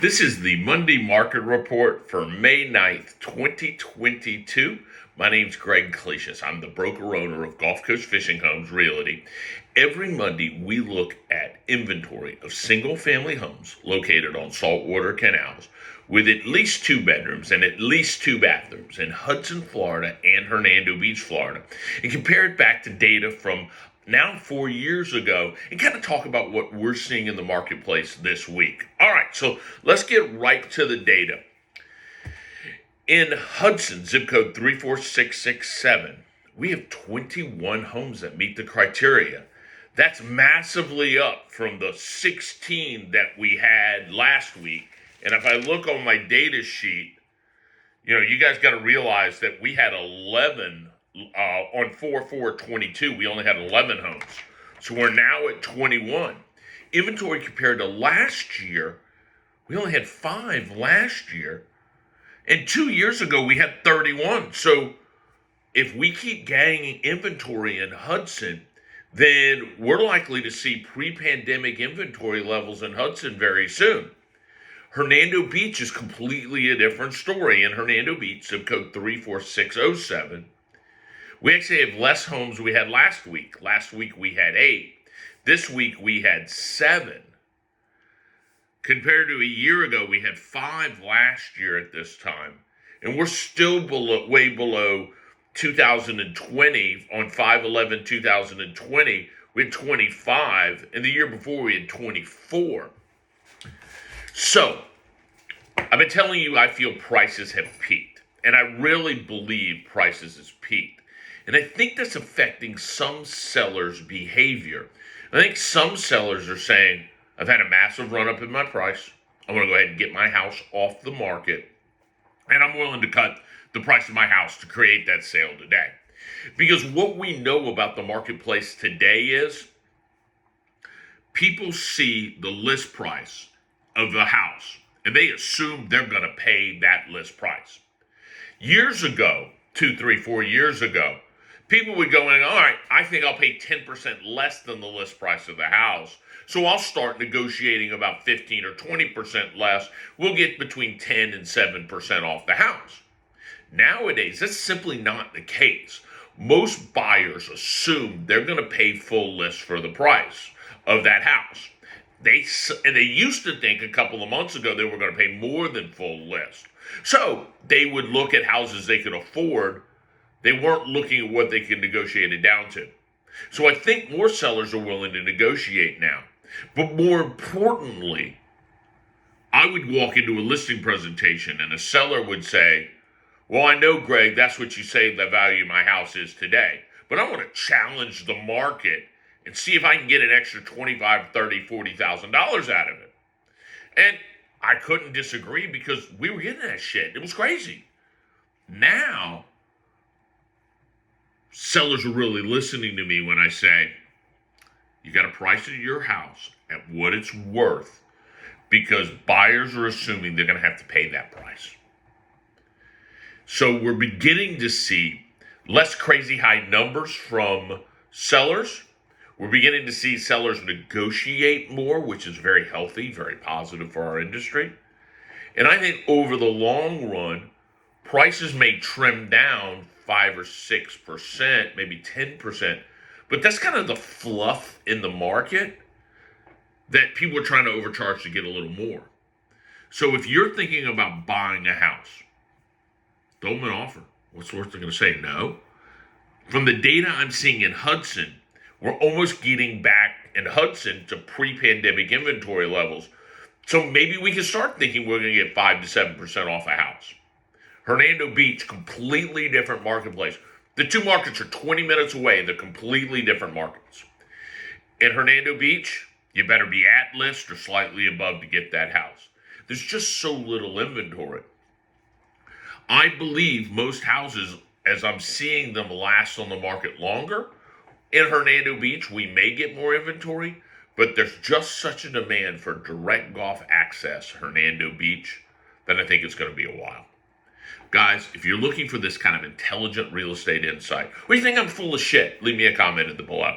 This is the Monday Market Report for May 9th, 2022. My name's Greg Clesius. I'm the broker owner of Gulf Coast Fishing Homes Realty. Every Monday, we look at inventory of single family homes located on saltwater canals with at least 2 bedrooms and at least 2 bathrooms in Hudson, Florida and Hernando Beach, Florida, and compare it back to data from now 4 years ago and kind of talk about what we're seeing in the marketplace this week. All right, so let's get right to the data. In Hudson, zip code 34667, we have 21 homes that meet the criteria. That's massively up from the 16 that we had last week. And if I look on my data sheet, you guys got to realize that we had 11 on 4/4/22. We only had 11 homes. So we're now at 21. Inventory compared to last year, we only had 5 last year. And 2 years ago, we had 31. So if we keep gaining inventory in Hudson, then we're likely to see pre-pandemic inventory levels in Hudson very soon. Hernando Beach is completely a different story. In Hernando Beach, zip code 34607, we actually have less homes we had last week. Last week we had 8. This week we had 7. Compared to a year ago, we had 5 last year at this time. And we're still way below 2020. On 5/11/2020, we had 25. And the year before, we had 24. So, I've been telling you I feel prices have peaked. And I really believe prices has peaked. And I think that's affecting some sellers' behavior. I think some sellers are saying, I've had a massive run up in my price. I'm going to go ahead and get my house off the market. And I'm willing to cut the price of my house to create that sale today. Because what we know about the marketplace today is people see the list price of the house and they assume they're going to pay that list price. Years ago, 2, 3, 4 years ago, people would go in, all right, I think I'll pay 10% less than the list price of the house. So I'll start negotiating about 15 or 20% less. We'll get between 10 and 7% off the house. Nowadays, that's simply not the case. Most buyers assume they're going to pay full list for the price of that house. They used to think a couple of months ago they were going to pay more than full list. So they would look at houses they could afford. They weren't looking at what they could negotiate it down to. So I think more sellers are willing to negotiate now. But more importantly, I would walk into a listing presentation and a seller would say, well, I know, Greg, that's what you say the value of my house is today. But I want to challenge the market and see if I can get an extra $25,000, $30,000, $40,000 out of it. And I couldn't disagree because we were getting that shit. It was crazy. Now, sellers are really listening to me when I say, you got to price your house at what it's worth because buyers are assuming they're going to have to pay that price. So we're beginning to see less crazy high numbers from sellers. We're beginning to see sellers negotiate more, which is very healthy, very positive for our industry. And I think over the long run, prices may trim down 5 or 6%, maybe 10%. But that's kind of the fluff in the market that people are trying to overcharge to get a little more. So if you're thinking about buying a house, throw them an offer. What's the worst they're going to say? No. From the data I'm seeing in Hudson, we're almost getting back in Hudson to pre-pandemic inventory levels. So maybe we can start thinking we're going to get 5 to 7% off a house. Hernando Beach, completely different marketplace. The 2 markets are 20 minutes away. They're completely different markets. In Hernando Beach, you better be at list or slightly above to get that house. There's just so little inventory. I believe most houses, as I'm seeing them last on the market longer, in Hernando Beach, we may get more inventory, but there's just such a demand for direct golf access, Hernando Beach, that I think it's going to be a while. Guys, if you're looking for this kind of intelligent real estate insight, or you think I'm full of shit, leave me a comment in the below.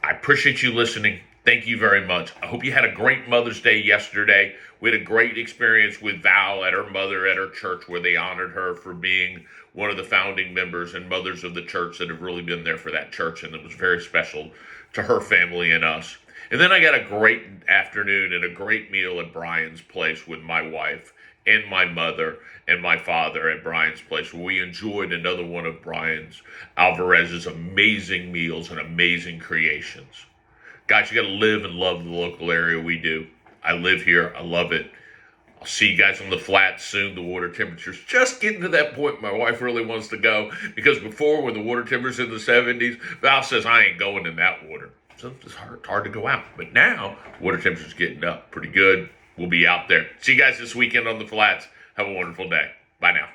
I appreciate you listening. Thank you very much. I hope you had a great Mother's Day yesterday. We had a great experience with Val at her mother at her church where they honored her for being one of the founding members and mothers of the church that have really been there for that church. And it was very special to her family and us. And then I got a great afternoon and a great meal at Brian's place with my wife and my mother and my father at Brian's place, where we enjoyed another one of Brian's Alvarez's amazing meals and amazing creations. Guys, you got to live and love the local area we do. I live here. I love it. I'll see you guys on the flats soon. The water temperature's just getting to that point my wife really wants to go, because before, when the water temperature's in the 70s, Val says, I ain't going in that water. So it's hard to go out. But now, water temperature's getting up pretty good. We'll be out there. See you guys this weekend on the flats. Have a wonderful day. Bye now.